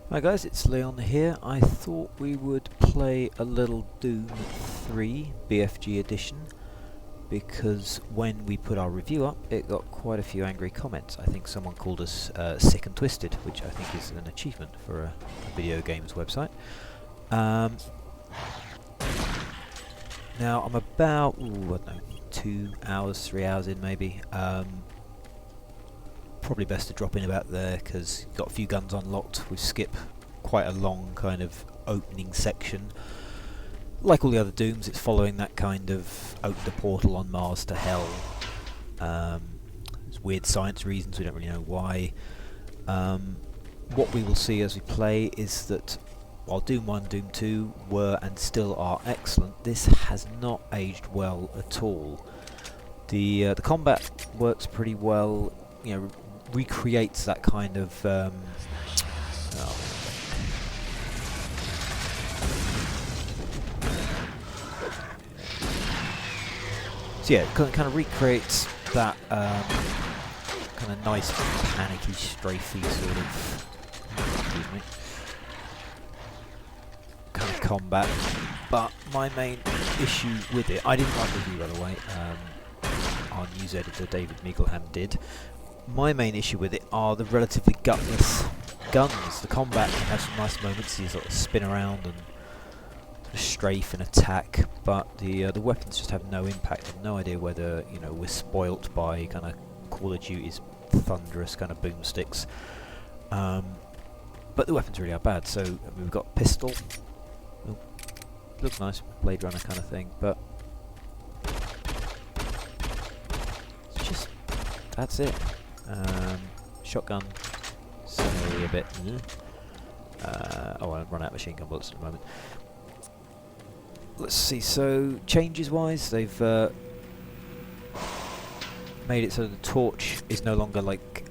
Hi guys, it's Leon here. I thought we would play a little Doom 3 BFG edition because when we put our review up it got quite a few angry comments. I think someone called us sick and twisted, which I think is an achievement for a video games website. Now I'm about, I don't know, 2 hours, 3 hours in maybe. Probably best to drop in about there because you've got a few guns unlocked. We skip quite a long kind of opening section. Like all the other Dooms, it's following that kind of open the portal on Mars to hell. There's weird science reasons, we don't really know why. What we will see as we play is that while Doom 1, Doom 2 were and still are excellent, this has not aged well at all. The combat works pretty well, you know, recreates that kind of so yeah, it kind of recreates that kind of nice panicky, strafey sort of kind of combat. But my main issue with it, I didn't write the review by the way, our news editor David Miegelham did. My main issue with it are the relatively gutless guns. The combat can have some nice moments, you sort of spin around and sort of strafe and attack, but the weapons just have no impact. I have no idea whether, you know, we're spoilt by kind of Call of Duty's thunderous kind of boomsticks. But the weapons really are bad. So I mean, we've got pistol. Ooh, looks nice, Blade Runner kind of thing, but it's just, that's it. Shotgun, similarly a bit. Oh, I'll run out of machine gun bullets at the moment. Let's see. So changes wise, they've made it so the torch is no longer like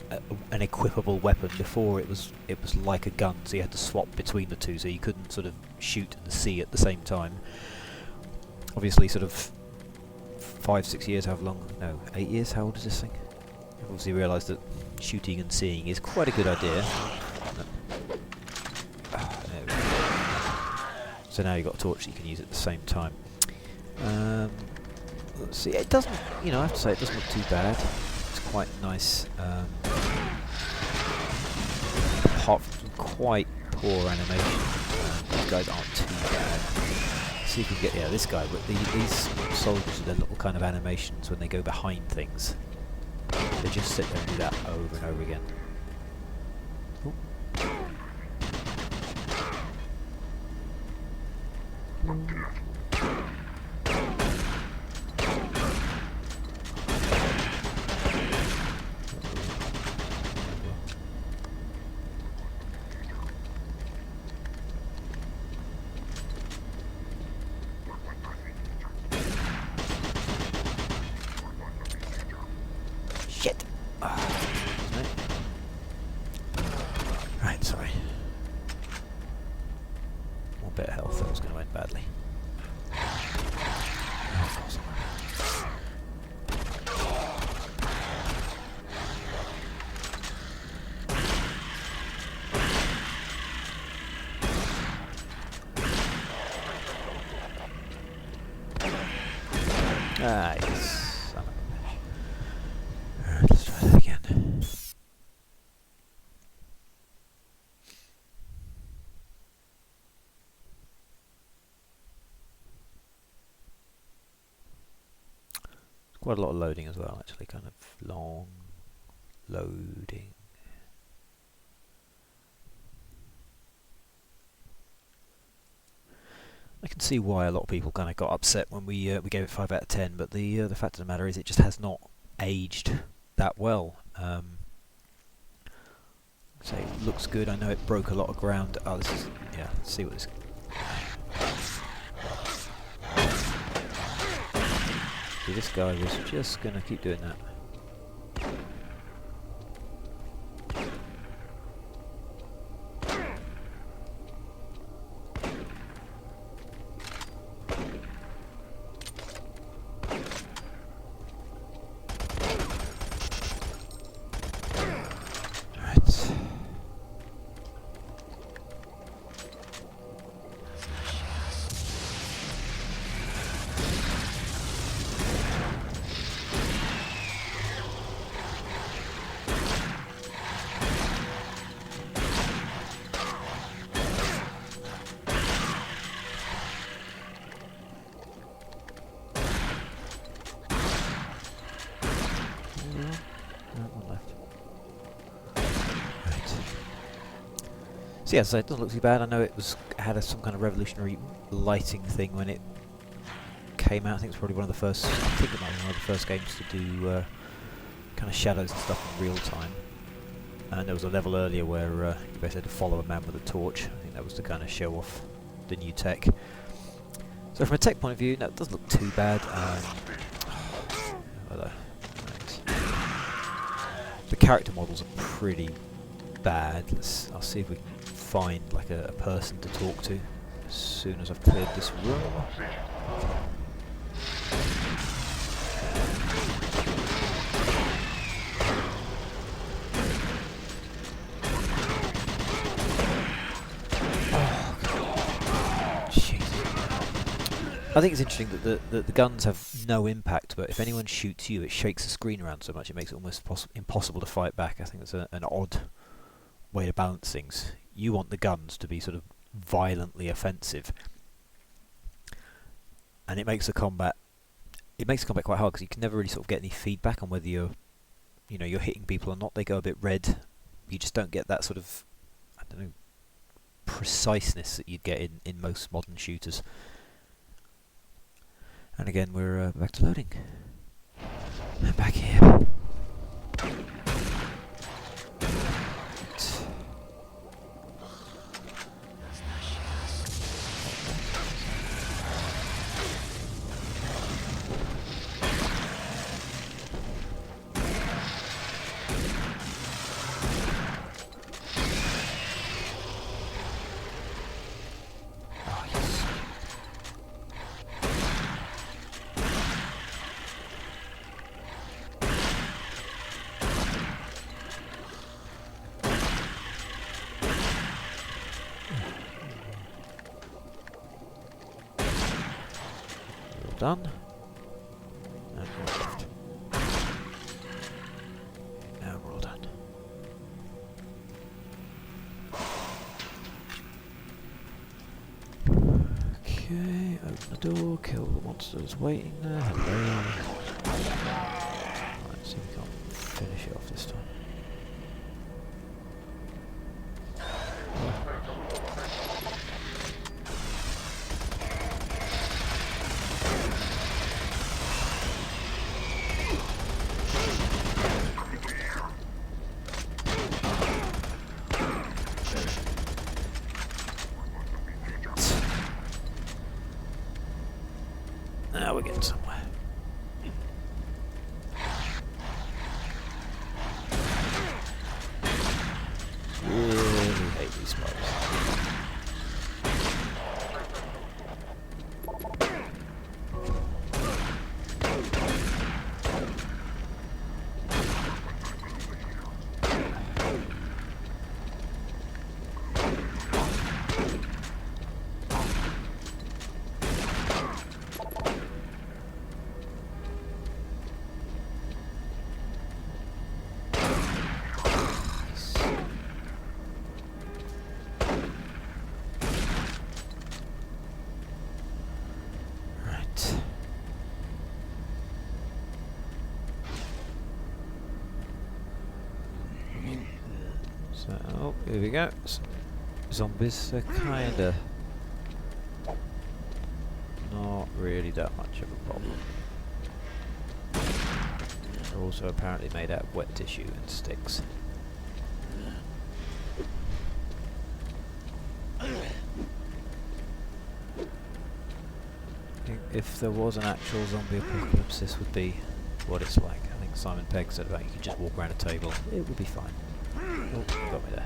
an equipable weapon. Before it was like a gun, so you had to swap between the two, so you couldn't sort of shoot and see at the same time. Obviously, sort of 5-6 years, however long? No, 8 years. How old is this thing? I've obviously realised that shooting and seeing is quite a good idea. So now you've got a torch that you can use at the same time. Let's see, it doesn't, you know, I have to say it doesn't look too bad. It's quite nice, apart from quite poor animation. These guys aren't too bad. See if we can get, yeah, this guy, but these soldiers with their little kind of animations when they go behind things. They just sit there and do that over and over again. Ooh. Shit! Right, sorry. One bit of health, that was going to end badly. Ah, yes. Son of a bitch. Alright, let's try that again. Quite a lot of loading as well, actually, kind of long loading. I can see why a lot of people kind of got upset when we gave it 5 out of 10, but the fact of the matter is it just has not aged that well. So it looks good. I know it broke a lot of ground. Oh, this is, yeah. Let's see what this. See, this guy was just gonna keep doing that. So yeah, so it doesn't look too bad. I know it had some kind of revolutionary lighting thing when it came out. I think it's probably one of the first. I think it might be one of the first games to do kind of shadows and stuff in real time. And there was a level earlier where you basically had to follow a man with a torch. I think that was to kind of show off the new tech. So from a tech point of view, no, it doesn't look too bad. The character models are pretty bad. I'll see if we can find like a person to talk to as soon as I've cleared this room. I think it's interesting that the guns have no impact, but if anyone shoots you, it shakes the screen around so much it makes it almost impossible to fight back. I think that's an odd way to balance things. You want the guns to be sort of violently offensive, and it makes the combat quite hard because you can never really sort of get any feedback on whether you're hitting people or not. They go a bit red. You just don't get that sort of, I don't know, preciseness that you'd get in most modern shooters. And again, we're back to loading. I'm back here. Done. And we're left. Now we're all done. Okay, open the door, kill the monsters waiting there. Hello. Let's see if we can't finish it off this time. Now we're getting somewhere. Really hate these spiders. So, here we go. Some zombies are kinda not really that much of a problem. They're also apparently made out of wet tissue and sticks. I think if there was an actual zombie apocalypse, this would be what it's like. I think Simon Pegg said about you could just walk around a table, it would be fine. Oh, got me there.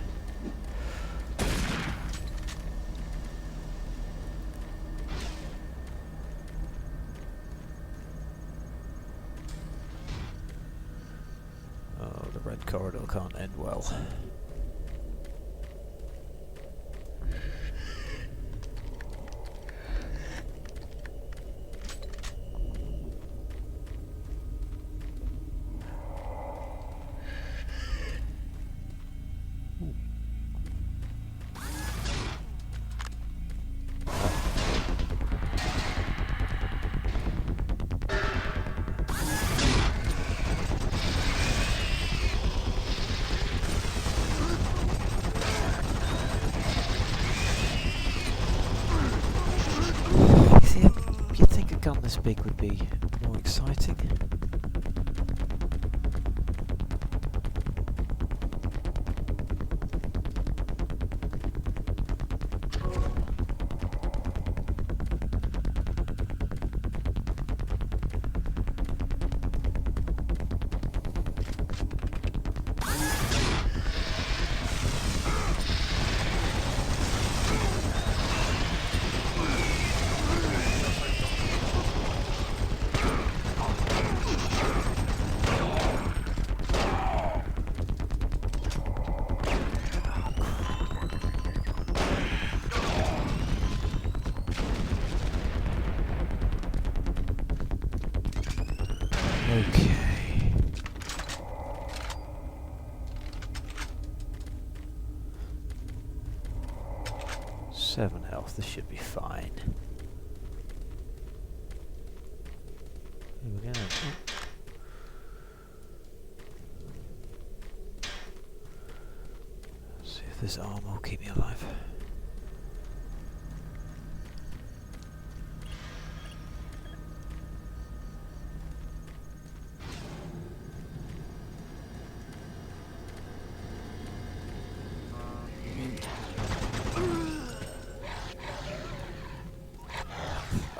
Oh, the red corridor can't end well. big would be more exciting. Okay. 7 health, this should be fine. Here we go. See if this armor will keep me alive.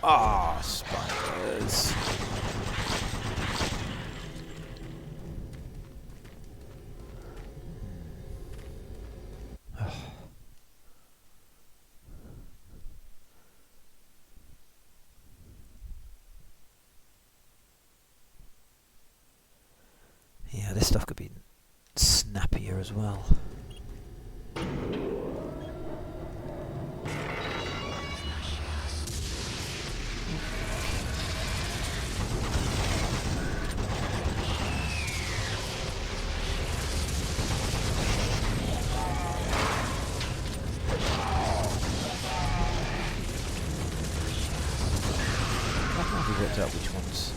Ah, spiders. Yeah, this stuff could be snappier as well. I've worked out which ones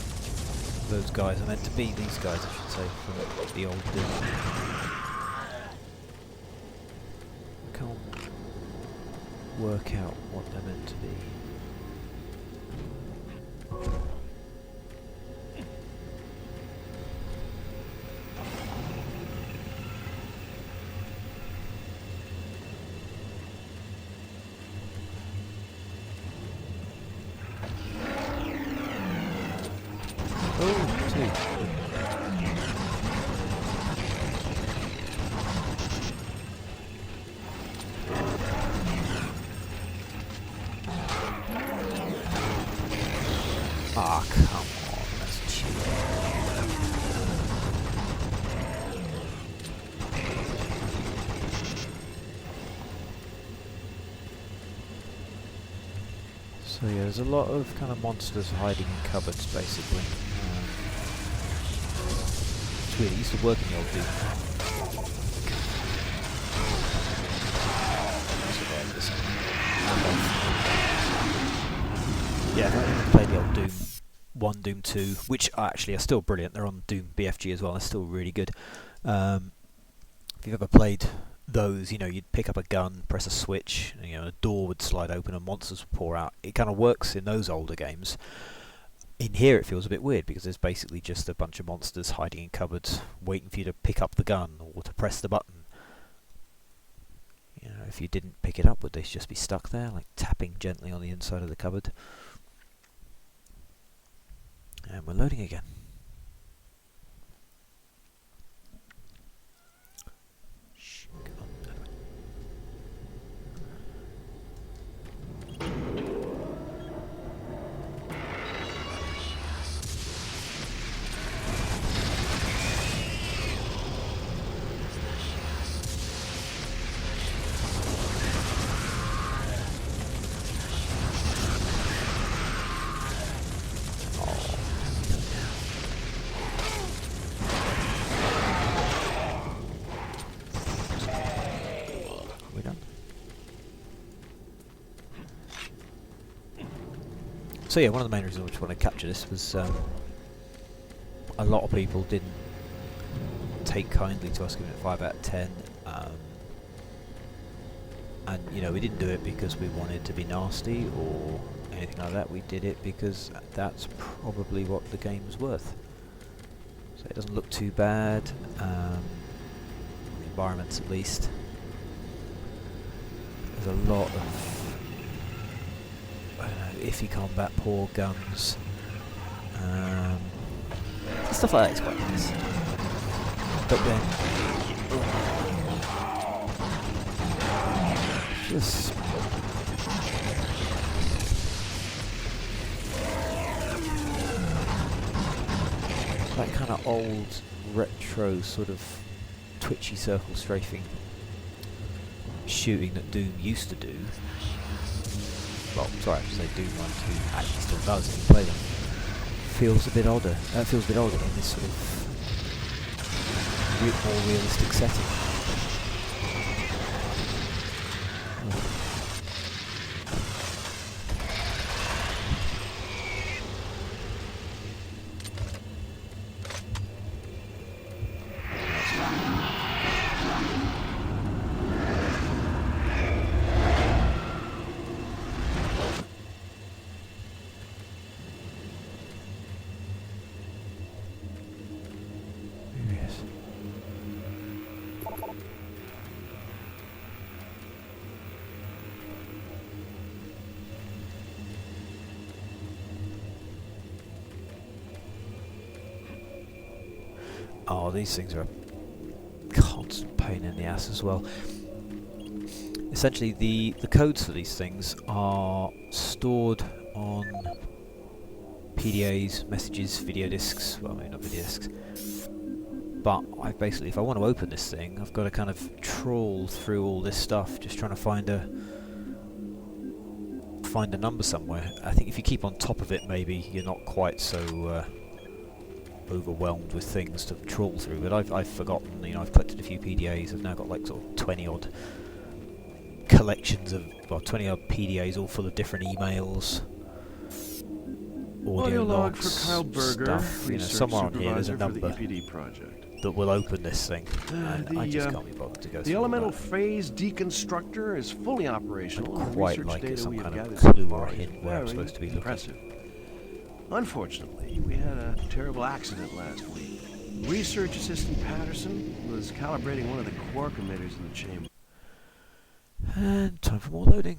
those guys are meant to be. These guys, I should say, from the old Doom. I can't work out what they're meant to be. Oh, two. Ah, come on, that's cheap. So yeah, there's a lot of kind of monsters hiding in cupboards, basically. It's weird, it used to work in the old Doom. Yeah, if I didn't play the old Doom 1, Doom 2, which actually are still brilliant. They're on Doom BFG as well, they're still really good. If you've ever played those, you know, you'd pick up a gun, press a switch, and, you know, a door would slide open and monsters would pour out. It kind of works in those older games. In here it feels a bit weird because there's basically just a bunch of monsters hiding in cupboards waiting for you to pick up the gun or to press the button. You know, if you didn't pick it up, would they just be stuck there, like tapping gently on the inside of the cupboard? And we're loading again. Shh, come on. So yeah, one of the main reasons I just wanted to capture this was a lot of people didn't take kindly to us giving it 5 out of 10, and you know, we didn't do it because we wanted to be nasty or anything like that. We did it because that's probably what the game's worth. So it doesn't look too bad. The environments, at least. There's a lot of, I don't know, iffy combat, poor guns. Stuff like that is quite nice. But then, just that kind of old retro sort of twitchy circle strafing shooting that Doom used to do. Well, sorry, I should say Doom 1 2 actually still does if you play them. Feels a bit odder. Feels a bit older in this sort of more realistic setting. Oh, these things are a constant pain in the ass as well. Essentially, the codes for these things are stored on PDAs, messages, video discs. Well, maybe not video discs. But I basically, if I want to open this thing, I've got to kind of trawl through all this stuff, just trying to find a number somewhere. I think if you keep on top of it, maybe you're not quite so overwhelmed with things to trawl through. But I've forgotten. You know, I've collected a few PDAs. I've now got like sort of 20 odd collections of, well, 20 odd PDAs, all full of different emails, audio logs, for Kyle Berger, stuff. You know, somewhere on here there's a number that will open this thing, and I just can't be bothered to go through. The elemental all that. phase deconstructor is fully operational. I'd and quite research like data some we have kind of gathered so clue far or a is hint where I'm very supposed to be impressive. looking. Unfortunately, we had a terrible accident last week. Research assistant Patterson was calibrating one of the quark emitters in the chamber. And time for more loading.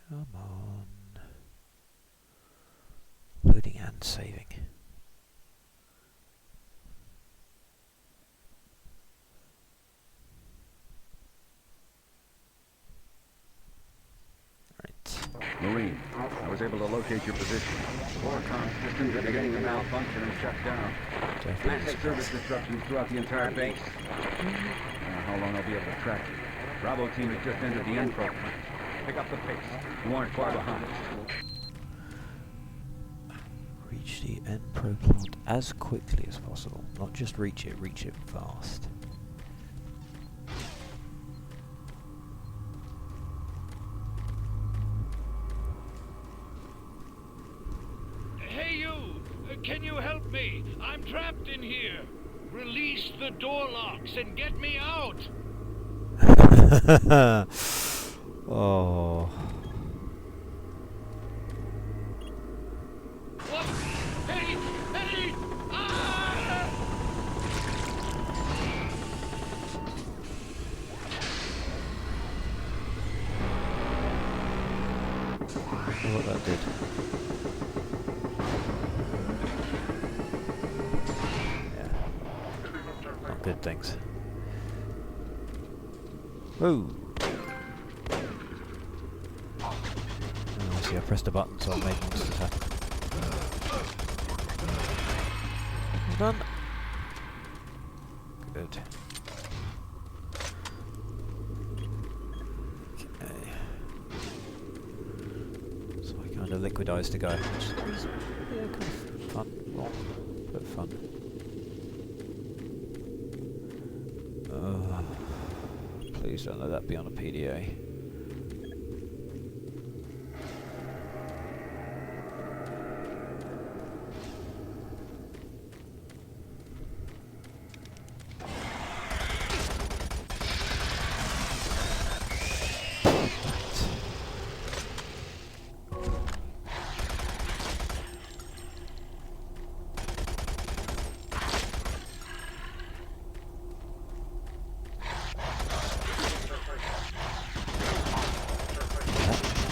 Come on. Loading and saving. Right. Marine, I was able to locate your position. Core comm systems are beginning to malfunction and shut down. Massive service disruptions throughout the entire base. I don't know how long I'll be able to track you. Bravo team has just entered the N-Pro plant. Pick up the pace. You aren't far behind. Reach the N-Pro plant as quickly as possible. Not just reach it fast. Hey you! Can you help me? I'm trapped in here. Release the door locks and get me out! Oh. What? Hey! Hey! Ah! What that did. Yeah. Not good things. Whoa! Oh, see, I pressed a button, so I made monsters happen. Well done. Good. Okay. kind of liquidized to go. Which is, yeah, kind of fun. Well, but fun. Please don't let that be on a PDA.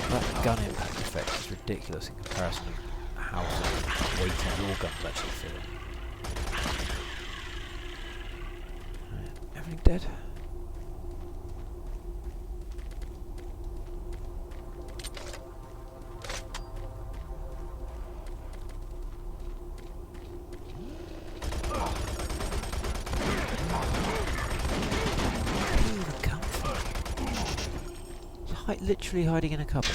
That gun impact effect is ridiculous in comparison to how weighty your guns actually feel. Right, everything dead? Literally hiding in a cupboard.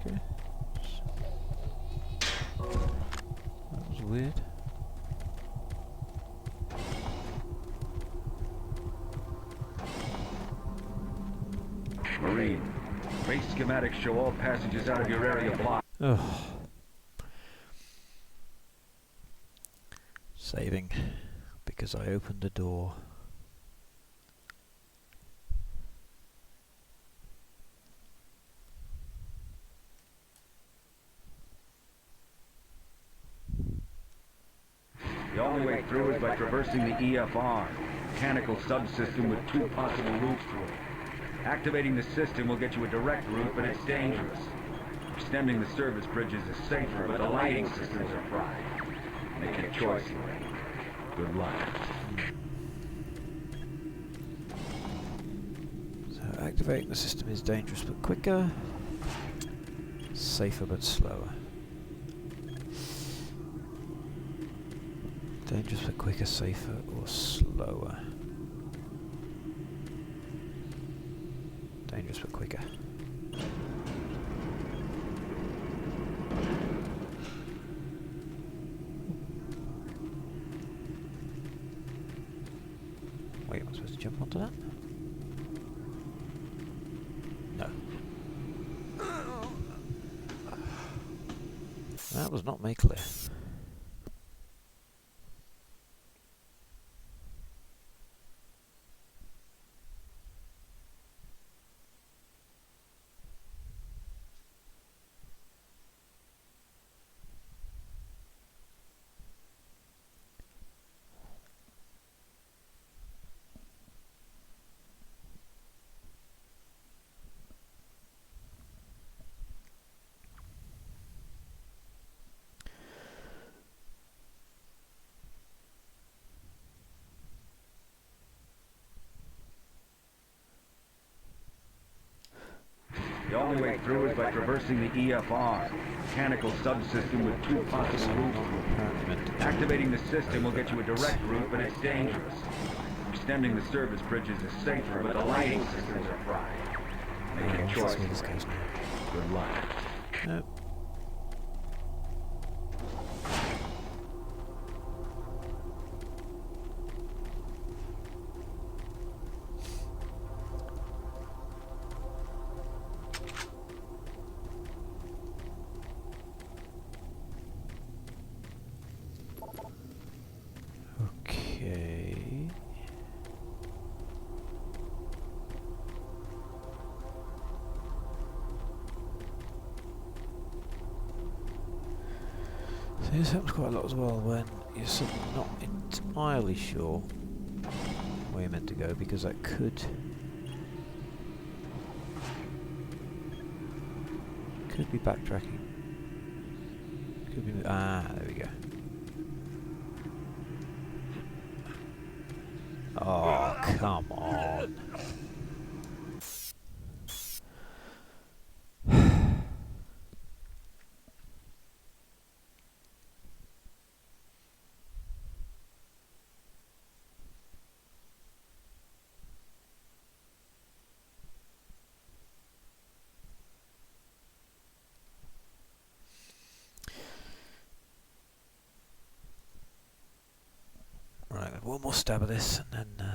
Okay. That was weird. Marine, base schematics show all passages out of your area blocked. Ugh. Saving because I opened a door. The only way through is by traversing the EFR, mechanical subsystem with 2 possible routes through it. Activating the system will get you a direct route, but it's dangerous. Extending the service bridges is safer, but the lighting systems are fried. Make your choice, Marine. Good luck. So activating the system is dangerous but quicker, safer but slower. Dangerous but quicker, safer or slower? Dangerous but quicker. Wait, am I supposed to jump onto that? No. That was not made clear. The only way through is by traversing the EFR, mechanical subsystem with 2 possible routes through it. Activating the system will get you a direct route, but it's dangerous. Extending the service bridges is safer, but the lighting systems are fried. Make your choice. Good luck. Nope. Okay. This happens quite a lot as well when you're suddenly not entirely sure where you're meant to go, because that could be backtracking. Could be there we go. Oh, come on. Right, one more stab at this and then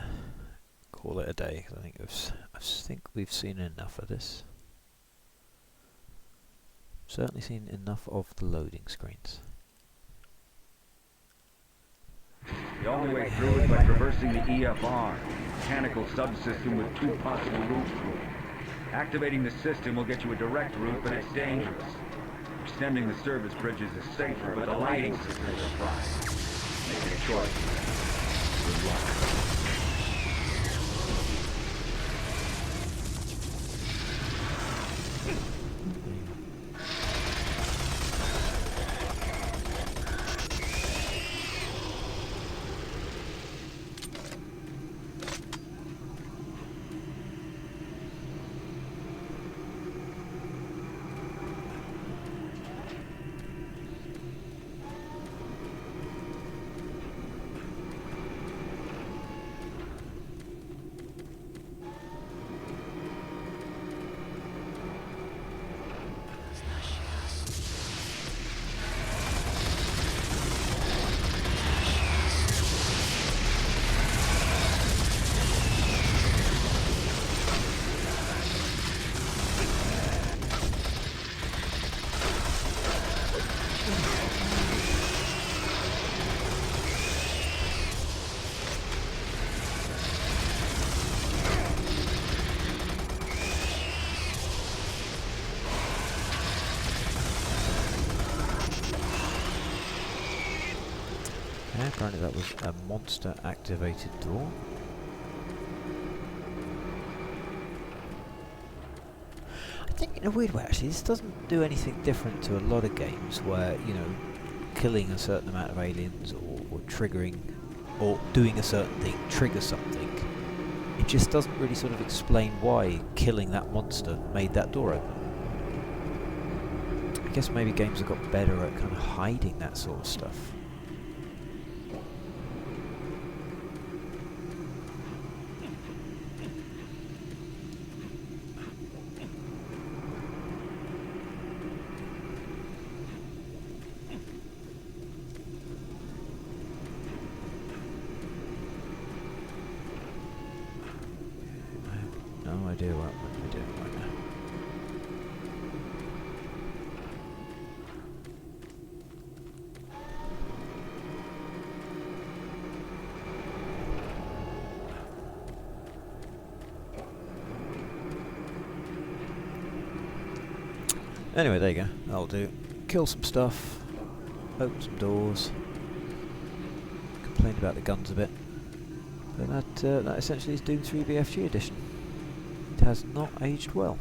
call it a day. 'Cause I think we've seen enough of this. Certainly seen enough of the loading screens. The only way through is by traversing the EFR, mechanical subsystem with 2 possible routes through it. Activating the system will get you a direct route, but it's dangerous. Extending the service bridges is safer, but the lighting systems are fried. Make your choice. Good luck. Apparently that was a monster activated door. I think in a weird way actually this doesn't do anything different to a lot of games where, you know, killing a certain amount of aliens or triggering or doing a certain thing triggers something. It just doesn't really sort of explain why killing that monster made that door open. I guess maybe games have got better at kind of hiding that sort of stuff. No idea what we're doing right now. Anyway, there you go. That'll do. Kill some stuff, open some doors, complained about the guns a bit. But that essentially is Doom 3 BFG edition. It has not aged well.